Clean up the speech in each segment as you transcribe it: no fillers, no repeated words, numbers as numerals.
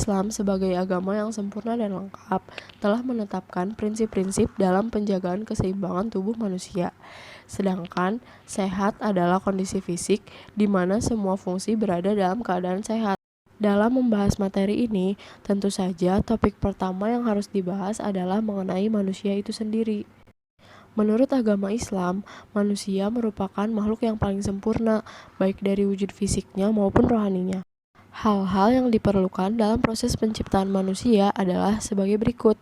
Islam sebagai agama yang sempurna dan lengkap telah menetapkan prinsip-prinsip dalam penjagaan keseimbangan tubuh manusia. Sedangkan sehat adalah kondisi fisik di mana semua fungsi berada dalam keadaan sehat. Dalam membahas materi ini, tentu saja topik pertama yang harus dibahas adalah mengenai manusia itu sendiri. Menurut agama Islam, manusia merupakan makhluk yang paling sempurna, baik dari wujud fisiknya maupun rohaninya. Hal-hal yang diperlukan dalam proses penciptaan manusia adalah sebagai berikut.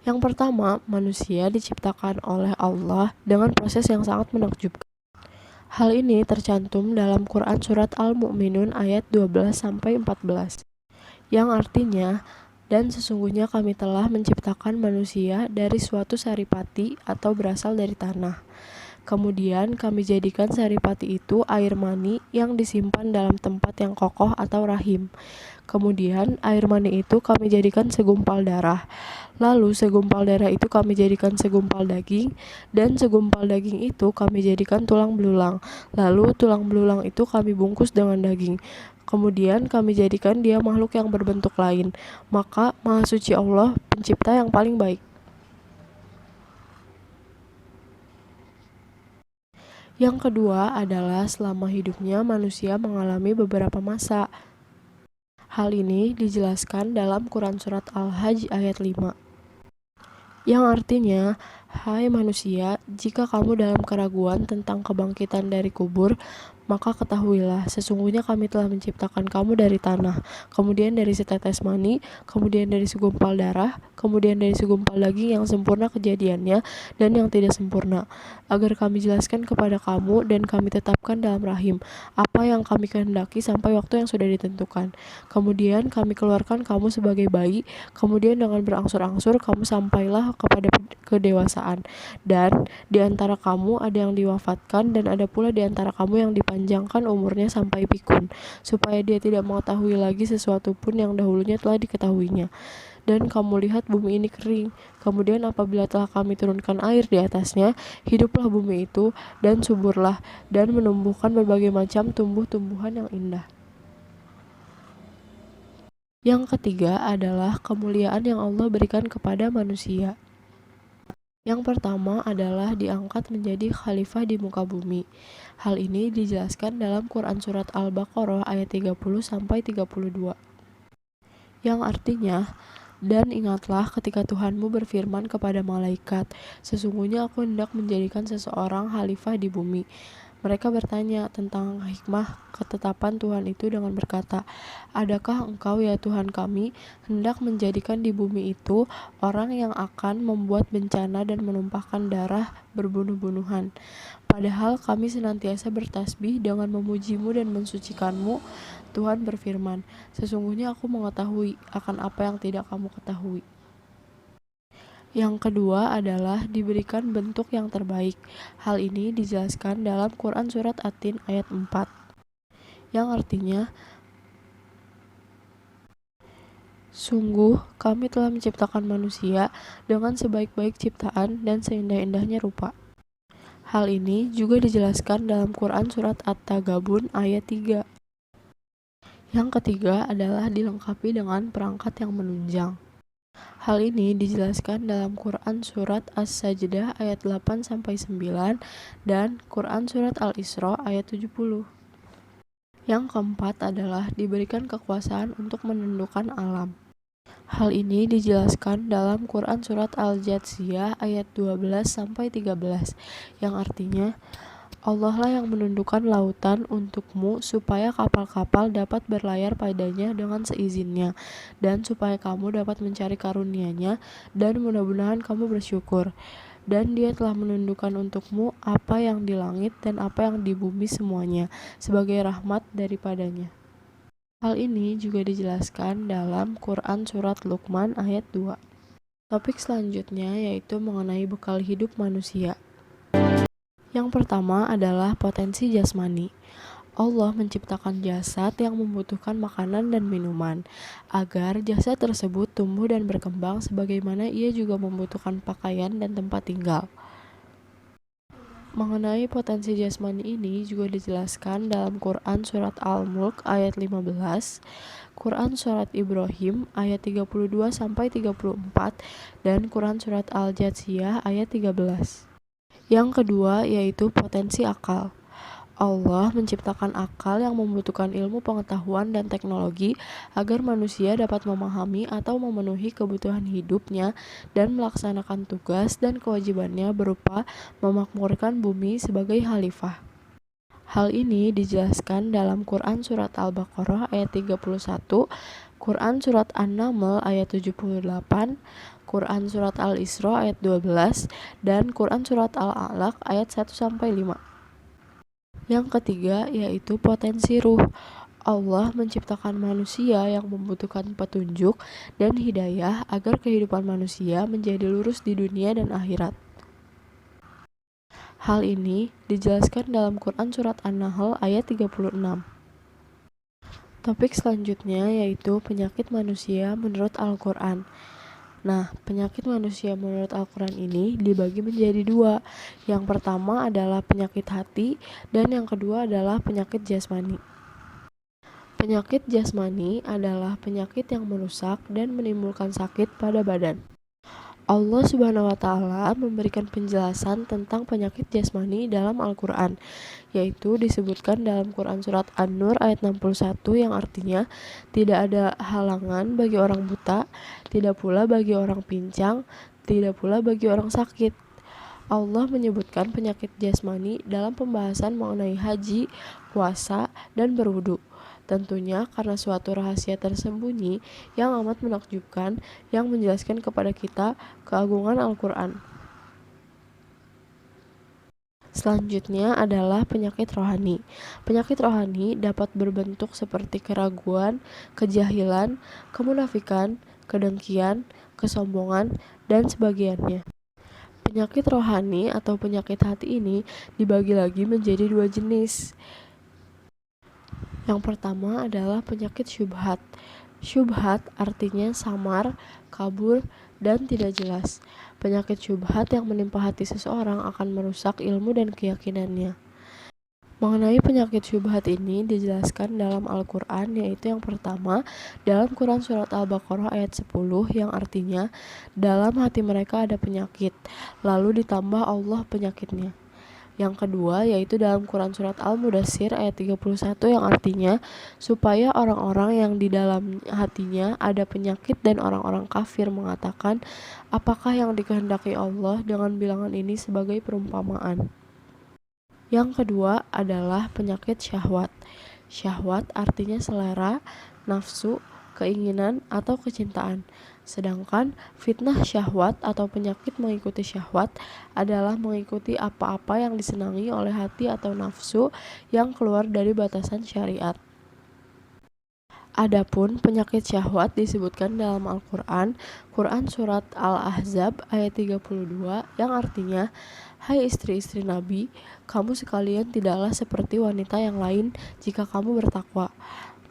Yang pertama, manusia diciptakan oleh Allah dengan proses yang sangat menakjubkan. Hal ini tercantum dalam Quran Surat Al-Mu'minun ayat 12-14, yang artinya, dan sesungguhnya kami telah menciptakan manusia dari suatu saripati atau berasal dari tanah. Kemudian kami jadikan saripati itu air mani yang disimpan dalam tempat yang kokoh atau rahim. Kemudian air mani itu kami jadikan segumpal darah. Lalu segumpal darah itu kami jadikan segumpal daging, dan segumpal daging itu kami jadikan tulang belulang. Lalu tulang belulang itu kami bungkus dengan daging. Kemudian kami jadikan dia makhluk yang berbentuk lain. Maka Maha Suci Allah, pencipta yang paling baik. Yang kedua adalah selama hidupnya manusia mengalami beberapa masa. Hal ini dijelaskan dalam Quran Surat Al-Hajj ayat 5. Yang artinya, hai manusia, jika kamu dalam keraguan tentang kebangkitan dari kubur, maka ketahuilah, sesungguhnya kami telah menciptakan kamu dari tanah, kemudian dari setetes mani, kemudian dari segumpal darah, kemudian dari segumpal daging yang sempurna kejadiannya dan yang tidak sempurna, agar kami jelaskan kepada kamu dan kami tetapkan dalam rahim apa yang kami kehendaki sampai waktu yang sudah ditentukan. Kemudian kami keluarkan kamu sebagai bayi, kemudian dengan berangsur-angsur kamu sampailah kepada kedewasaan, dan di antara kamu ada yang diwafatkan dan ada pula di antara kamu yang dipanjangkan umurnya sampai pikun, supaya dia tidak mengetahui lagi sesuatu pun yang dahulunya telah diketahuinya. Dan kamu lihat bumi ini kering, kemudian apabila telah kami turunkan air di atasnya, hiduplah bumi itu dan suburlah dan menumbuhkan berbagai macam tumbuh-tumbuhan yang indah. Yang ketiga adalah kemuliaan yang Allah berikan kepada manusia. Yang pertama adalah diangkat menjadi khalifah di muka bumi. Hal ini dijelaskan dalam Quran Surat Al-Baqarah ayat 30-32. Yang artinya, dan ingatlah ketika Tuhanmu berfirman kepada malaikat, sesungguhnya aku hendak menjadikan seseorang khalifah di bumi. Mereka bertanya tentang hikmah ketetapan Tuhan itu dengan berkata, adakah engkau ya Tuhan kami hendak menjadikan di bumi itu orang yang akan membuat bencana dan menumpahkan darah berbunuh-bunuhan? Padahal kami senantiasa bertasbih dengan memujimu dan mensucikanmu. Tuhan berfirman, sesungguhnya aku mengetahui akan apa yang tidak kamu ketahui. Yang kedua adalah diberikan bentuk yang terbaik. Hal ini dijelaskan dalam Quran Surat At-Tin ayat 4. Yang artinya, sungguh kami telah menciptakan manusia dengan sebaik-baik ciptaan dan seindah-indahnya rupa. Hal ini juga dijelaskan dalam Quran Surat At-Tagabun ayat 3. Yang ketiga adalah dilengkapi dengan perangkat yang menunjang. Hal ini dijelaskan dalam Quran Surat As-Sajdah ayat 8-9 dan Quran Surat Al-Isra ayat 70. Yang keempat adalah diberikan kekuasaan untuk menundukkan alam. Hal ini dijelaskan dalam Quran Surat Al-Jathiyah ayat 12-13, yang artinya, Allah lah yang menundukkan lautan untukmu supaya kapal-kapal dapat berlayar padanya dengan seizinnya, dan supaya kamu dapat mencari karunia-Nya, dan mudah-mudahan kamu bersyukur. Dan Dia telah menundukkan untukmu apa yang di langit dan apa yang di bumi semuanya, sebagai rahmat daripadanya. Hal ini juga dijelaskan dalam Quran Surat Luqman ayat 2. Topik selanjutnya yaitu mengenai bekal hidup manusia. Yang pertama adalah potensi jasmani. Allah menciptakan jasad yang membutuhkan makanan dan minuman, agar jasad tersebut tumbuh dan berkembang sebagaimana ia juga membutuhkan pakaian dan tempat tinggal. Mengenai potensi jasmani ini juga dijelaskan dalam Quran Surat Al-Mulk ayat 15, Quran Surat Ibrahim ayat 32-34 dan Quran Surat Al-Jathiyah ayat 13. Yang kedua yaitu potensi akal. Allah menciptakan akal yang membutuhkan ilmu pengetahuan dan teknologi agar manusia dapat memahami atau memenuhi kebutuhan hidupnya dan melaksanakan tugas dan kewajibannya berupa memakmurkan bumi sebagai khalifah. Hal ini dijelaskan dalam Quran Surat Al-Baqarah ayat 31, Quran Surat An-Naml ayat 78, Quran Surat Al-Isra ayat 12, dan Quran Surat Al-Alaq ayat 1-5. Yang ketiga yaitu potensi ruh. Allah menciptakan manusia yang membutuhkan petunjuk dan hidayah agar kehidupan manusia menjadi lurus di dunia dan akhirat. Hal ini dijelaskan dalam Quran Surat An-Nahl ayat 36. Topik selanjutnya yaitu penyakit manusia menurut Al-Quran. Nah, penyakit manusia menurut Al-Quran ini dibagi menjadi dua. Yang pertama adalah penyakit hati dan yang kedua adalah penyakit jasmani. Penyakit jasmani adalah penyakit yang merusak dan menimbulkan sakit pada badan. Allah Subhanahu wa Ta'ala memberikan penjelasan tentang penyakit jasmani dalam Al-Quran, yaitu disebutkan dalam Quran Surat An-Nur ayat 61 yang artinya tidak ada halangan bagi orang buta, tidak pula bagi orang pincang, tidak pula bagi orang sakit. Allah menyebutkan penyakit jasmani dalam pembahasan mengenai haji, puasa, dan berwudu. Tentunya karena suatu rahasia tersembunyi yang amat menakjubkan yang menjelaskan kepada kita keagungan Al-Quran. Selanjutnya adalah penyakit rohani. Penyakit rohani dapat berbentuk seperti keraguan, kejahilan, kemunafikan, kedengkian, kesombongan, dan sebagainya. Penyakit rohani atau penyakit hati ini dibagi lagi menjadi dua jenis. Yang pertama adalah penyakit syubhat. Syubhat artinya samar, kabur, dan tidak jelas. Penyakit syubhat yang menimpa hati seseorang akan merusak ilmu dan keyakinannya. Mengenai penyakit syubhat ini dijelaskan dalam Al-Quran, yaitu yang pertama dalam Quran Surat Al-Baqarah ayat 10 yang artinya dalam hati mereka ada penyakit, lalu ditambah Allah penyakitnya. Yang kedua yaitu dalam Quran Surat Al-Mudaththir ayat 31 yang artinya supaya orang-orang yang di dalam hatinya ada penyakit dan orang-orang kafir mengatakan apakah yang dikehendaki Allah dengan bilangan ini sebagai perumpamaan. Yang kedua adalah penyakit syahwat. Syahwat artinya selera, nafsu, keinginan, atau kecintaan. Sedangkan fitnah syahwat atau penyakit mengikuti syahwat adalah mengikuti apa-apa yang disenangi oleh hati atau nafsu yang keluar dari batasan syariat. Adapun penyakit syahwat disebutkan dalam Al-Quran, Quran Surat Al-Ahzab ayat 32 yang artinya, hai istri-istri Nabi, kamu sekalian tidaklah seperti wanita yang lain jika kamu bertakwa.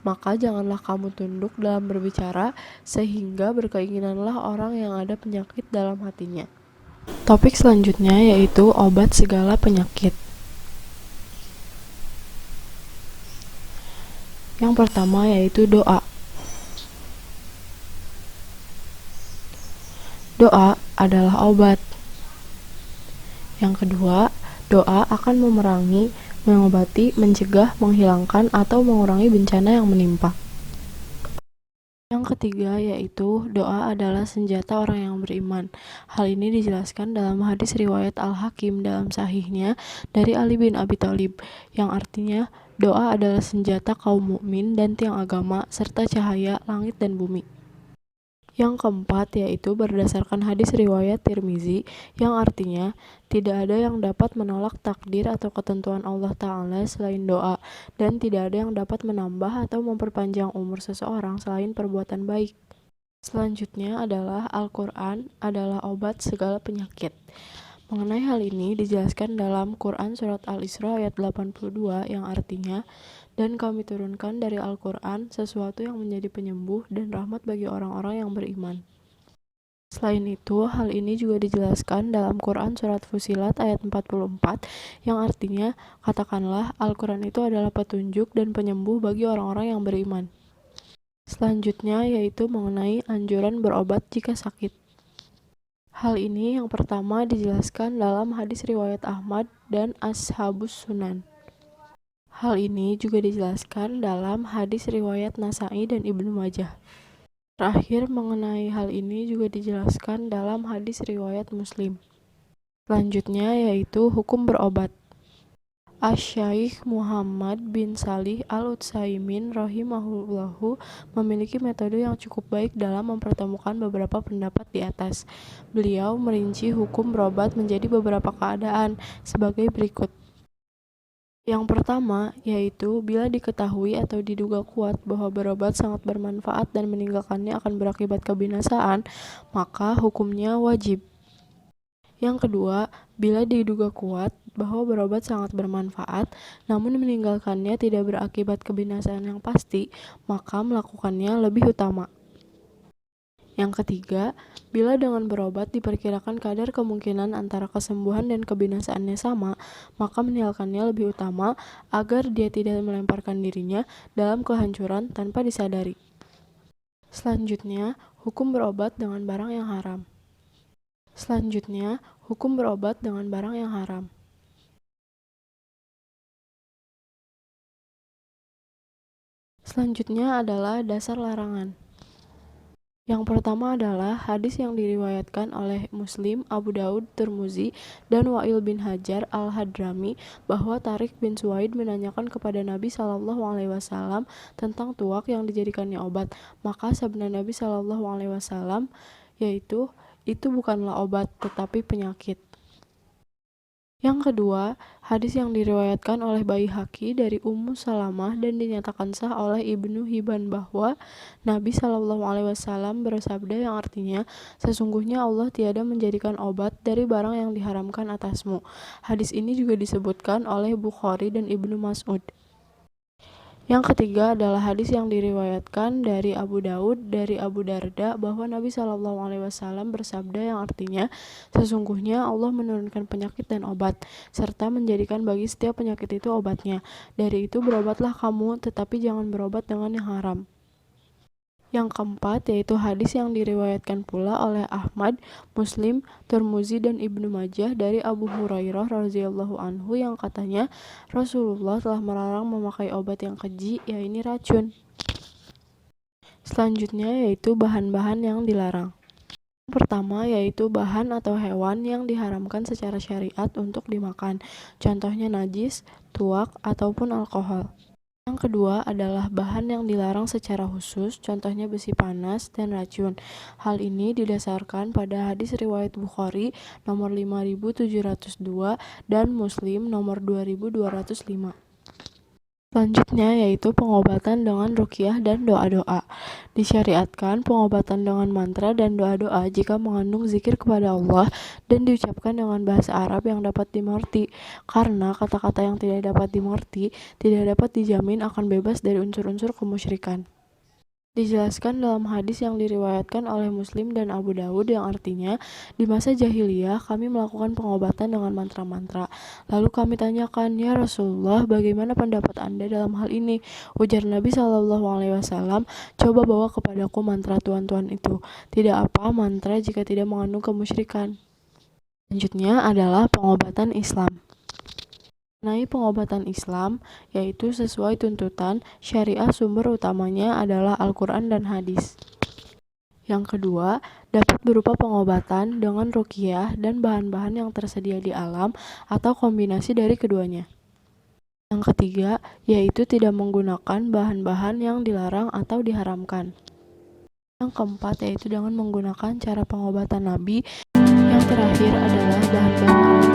Maka janganlah kamu tunduk dalam berbicara sehingga berkeinginanlah orang yang ada penyakit dalam hatinya. Topik selanjutnya yaitu obat segala penyakit. Yang pertama yaitu doa. Doa adalah obat. Yang kedua, doa akan memerangi, mengobati, mencegah, menghilangkan, atau mengurangi bencana yang menimpa. Yang ketiga yaitu doa adalah senjata orang yang beriman. Hal ini dijelaskan dalam hadis riwayat Al-Hakim dalam sahihnya dari Ali bin Abi Thalib yang artinya doa adalah senjata kaum mukmin dan tiang agama serta cahaya langit dan bumi. Yang keempat yaitu berdasarkan hadis riwayat Tirmizi yang artinya tidak ada yang dapat menolak takdir atau ketentuan Allah Ta'ala selain doa dan tidak ada yang dapat menambah atau memperpanjang umur seseorang selain perbuatan baik. Selanjutnya adalah Al-Quran adalah obat segala penyakit. Mengenai hal ini dijelaskan dalam Quran Surat Al-Isra ayat 82 yang artinya dan kami turunkan dari Al-Quran sesuatu yang menjadi penyembuh dan rahmat bagi orang-orang yang beriman. Selain itu, hal ini juga dijelaskan dalam Quran Surat Fussilat ayat 44 yang artinya katakanlah Al-Quran itu adalah petunjuk dan penyembuh bagi orang-orang yang beriman. Selanjutnya yaitu mengenai anjuran berobat jika sakit. Hal ini yang pertama dijelaskan dalam hadis riwayat Ahmad dan Ashabus Sunan. Hal ini juga dijelaskan dalam hadis riwayat Nasa'i dan Ibnu Majah. Terakhir mengenai hal ini juga dijelaskan dalam hadis riwayat Muslim. Selanjutnya yaitu hukum berobat. Asy-Syaikh Muhammad bin Shalih Al-Utsaimin rahimahullahu memiliki metode yang cukup baik dalam mempertemukan beberapa pendapat di atas. Beliau merinci hukum berobat menjadi beberapa keadaan sebagai berikut. Yang pertama, yaitu bila diketahui atau diduga kuat bahwa berobat sangat bermanfaat dan meninggalkannya akan berakibat kebinasaan, maka hukumnya wajib. Yang kedua, bila diduga kuat bahwa berobat sangat bermanfaat, namun meninggalkannya tidak berakibat kebinasaan yang pasti, maka melakukannya lebih utama. Yang ketiga, bila dengan berobat diperkirakan kadar kemungkinan antara kesembuhan dan kebinasaannya sama, maka meninggalkannya lebih utama agar dia tidak melemparkan dirinya dalam kehancuran tanpa disadari. Selanjutnya, hukum berobat dengan barang yang haram. Selanjutnya, hukum berobat dengan barang yang haram. Selanjutnya adalah dasar larangan. Yang pertama adalah hadis yang diriwayatkan oleh Muslim, Abu Daud, Tirmizi, dan Wa'il bin Hajar al-Hadrami bahwa Tariq bin Suwaid menanyakan kepada Nabi SAW tentang tuak yang dijadikannya obat. Maka sabda Nabi SAW yaitu, itu bukanlah obat tetapi penyakit. Yang kedua, hadis yang diriwayatkan oleh Baihaqi dari Ummu Salamah dan dinyatakan sah oleh Ibnu Hibban bahwa Nabi SAW bersabda yang artinya, sesungguhnya Allah tiada menjadikan obat dari barang yang diharamkan atasmu. Hadis ini juga disebutkan oleh Bukhari dan Ibnu Mas'ud. Yang ketiga adalah hadis yang diriwayatkan dari Abu Daud dari Abu Darda bahwa Nabi SAW bersabda yang artinya, sesungguhnya Allah menurunkan penyakit dan obat, serta menjadikan bagi setiap penyakit itu obatnya. Dari itu berobatlah kamu, tetapi jangan berobat dengan yang haram. Yang keempat yaitu hadis yang diriwayatkan pula oleh Ahmad, Muslim, Tirmizi dan Ibnu Majah dari Abu Hurairah radhiyallahu anhu yang katanya Rasulullah telah melarang memakai obat yang keji, yaitu racun. Selanjutnya yaitu bahan-bahan yang dilarang. Yang pertama yaitu bahan atau hewan yang diharamkan secara syariat untuk dimakan, contohnya najis, tuak, ataupun alkohol. Yang kedua adalah bahan yang dilarang secara khusus, contohnya besi panas dan racun. Hal ini didasarkan pada hadis riwayat Bukhari nomor 5702 dan Muslim nomor 2205. Selanjutnya yaitu pengobatan dengan ruqyah dan doa-doa. Disyariatkan pengobatan dengan mantra dan doa-doa jika mengandung zikir kepada Allah dan diucapkan dengan bahasa Arab yang dapat dimengerti, karena kata-kata yang tidak dapat dimengerti tidak dapat dijamin akan bebas dari unsur-unsur kemusyrikan. Dijelaskan dalam hadis yang diriwayatkan oleh Muslim dan Abu Daud yang artinya, di masa jahiliyah kami melakukan pengobatan dengan mantra-mantra. Lalu kami tanyakan, ya Rasulullah, bagaimana pendapat Anda dalam hal ini? Ujar Nabi SAW, coba bawa kepadaku mantra tuan-tuan itu. Tidak apa mantra jika tidak mengandung kemusyrikan. Selanjutnya adalah pengobatan Islam. Mengenai pengobatan Islam, yaitu sesuai tuntutan syariah sumber utamanya adalah Al-Quran dan hadis. Yang kedua, dapat berupa pengobatan dengan ruqyah dan bahan-bahan yang tersedia di alam atau kombinasi dari keduanya. Yang ketiga, yaitu tidak menggunakan bahan-bahan yang dilarang atau diharamkan. Yang keempat, yaitu dengan menggunakan cara pengobatan Nabi. Yang terakhir adalah bahan-bahan